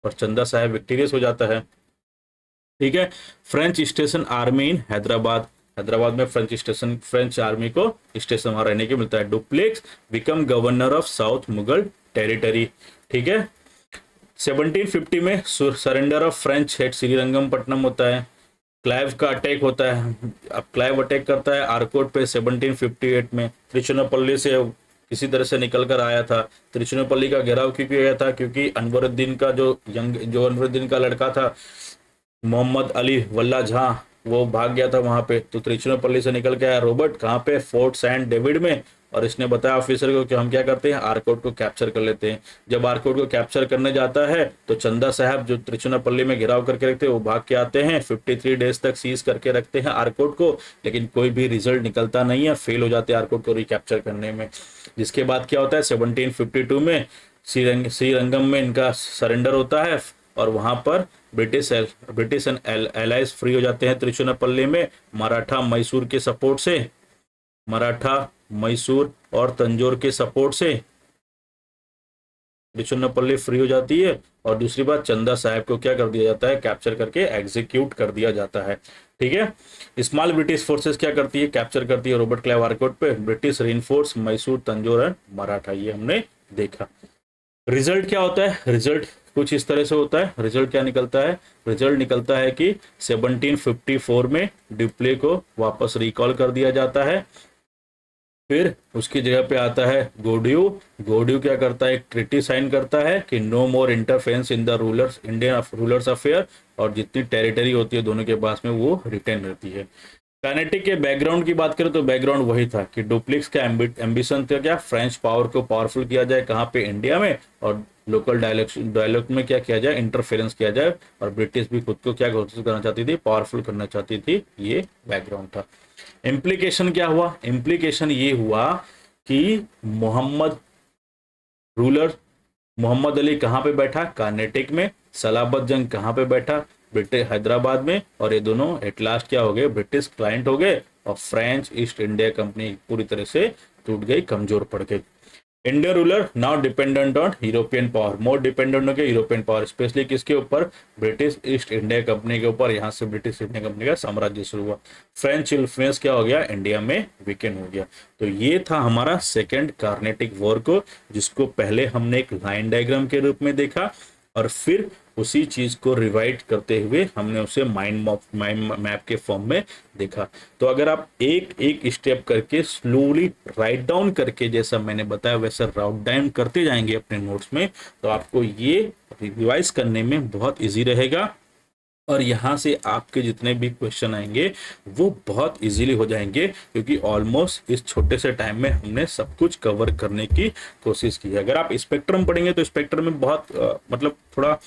और चंदा साहब विक्टोरियस हो जाता है। ठीक है, फ्रेंच स्टेशन आर्मी इन हैदराबाद। हैदराबाद में फ्रेंच आर्मी को स्टेशन वहां रहने के मिलता है। Dupleix become governor of south Mughal territory. ठीक है, 1750 में surrender of French head Srirangapatnam होता है। क्लाइव का अटैक होता है। अब क्लाइव अटैक करता है आरकोट पे 1758 में। त्रिचुनापल्ली से किसी तरह से निकल कर आया था। त्रिचुनापल्ली का घेराव क्यों किया गया था? क्योंकि अनवरुद्दीन का जो अनवरुद्दीन का लड़का था मोहम्मद अली वल्ला जहां, वो भाग गया था वहां पे। तो त्रिचुनापल्ली से निकल के आया रॉबर्ट, कहाँ पे? फोर्ट सेंट डेविड में। और इसने बताया ऑफिसर को कि हम क्या करते हैं? आरकोट को कैप्चर कर लेते हैं। जब आरकोट को कैप्चर करने जाता है तो चंदा साहब जो त्रिचुनापल्ली में घेराव करके रखते हैं, वो भाग के आते हैं। 53 डेज तक सीज करके रखते हैं आरकोट को, लेकिन कोई भी रिजल्ट निकलता नहीं है, फेल हो जाते हैं आरकोट को रिकैप्चर करने में। जिसके बाद क्या होता है? 1752 में श्रीरंगम में इनका सरेंडर होता है, और वहां पर ब्रिटिश एंड एलाइज फ्री हो जाते हैं त्रिचुनापल्ली में। मराठा मैसूर के सपोर्ट से, मराठा मैसूर और तंजौर के सपोर्ट से त्रिचुनापल्ली फ्री हो जाती है। और दूसरी बात, चंदा साहब को क्या कर दिया जाता है? कैप्चर करके एग्जीक्यूट कर दिया जाता है। ठीक है, स्मॉल ब्रिटिश फोर्सेस क्या करती है? कैप्चर करती है रॉबर्ट क्लाइव आरकोट पे। British reinforce Mysore, Tanjore and Maratha, ये हमने देखा। रिजल्ट क्या होता है? रिजल्ट कुछ इस तरह से होता है। रिजल्ट क्या निकलता है? रिजल्ट निकलता है कि 1754 में डिप्ले को वापस रिकॉल कर दिया जाता है। फिर उसकी जगह पे आता है गोड्यू। गोड्यू क्या करता है? एक ट्रिटी साइन करता है कि no more interference in the rulers Indian rulers affair, और जितनी टेरिटरी होती है दोनों के पास में वो रिटेन रहती है। काइनेटिक के बैकग्राउंड की बात करें तो बैकग्राउंड वही था कि डुप्लिक्स का एम्बिशन था क्या? फ्रेंच पावर को पावरफुल किया जाए, कहाँ पे? इंडिया में, और लोकल डायलॉग में क्या किया जाए? इंटरफेरेंस किया जाए, और ब्रिटिश भी खुद को क्या घोषित करना चाहती थी? पावरफुल करना चाहती थी। ये बैकग्राउंड था। इम्प्लीकेशन क्या हुआ? इम्प्लीकेशन ये हुआ कि मोहम्मद रूलर मोहम्मद अली कहाँ पे बैठा? कार्नेटिक में। सलाबत जंग कहाँ पे बैठा? ब्रिटिश हैदराबाद में। और ये दोनों एट लास्ट क्या हो गए? ब्रिटिश क्लाइंट हो गए, और फ्रेंच ईस्ट इंडिया कंपनी पूरी तरह से टूट गई, कमजोर पड़ गई। Indian ruler now dependent on European power, more dependent हो गया यूरोपियन पावर, स्पेशली किसके ऊपर? ब्रिटिश ईस्ट इंडिया कंपनी के ऊपर। यहाँ से ब्रिटिश इंडिया कंपनी का साम्राज्य शुरू हुआ। फ्रेंच इन्फ्लुएंस क्या हो गया? इंडिया में वीकेंड हो गया। तो ये था हमारा सेकेंड कार्नेटिक वॉर को, जिसको पहले हमने एक लाइन डायग्राम के रूप में देखा, और फिर उसी चीज को रिवाइट करते हुए हमने उसे माइंड मैप के फॉर्म में देखा। तो अगर आप एक एक स्टेप करके स्लोली राइट डाउन करके, जैसा मैंने बताया वैसा राउट डाउन करते जाएंगे अपने नोट्स में, तो आपको ये रिवाइज करने में बहुत इजी रहेगा, और यहाँ से आपके जितने भी क्वेश्चन आएंगे वो बहुत इजीली हो जाएंगे, क्योंकि ऑलमोस्ट इस छोटे से टाइम में हमने सब कुछ कवर करने की कोशिश की है। अगर आप स्पेक्ट्रम पढ़ेंगे तो स्पेक्ट्रम में बहुत मतलब थोड़ा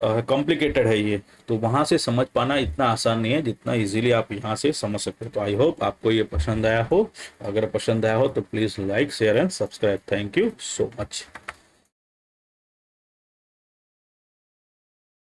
कॉम्प्लिकेटेड है ये, तो वहां से समझ पाना इतना आसान नहीं है जितना इजीली आप यहाँ से समझ सकते हो। तो आई होप आपको ये पसंद आया हो। अगर पसंद आया हो तो please like, share and subscribe. Thank you so much.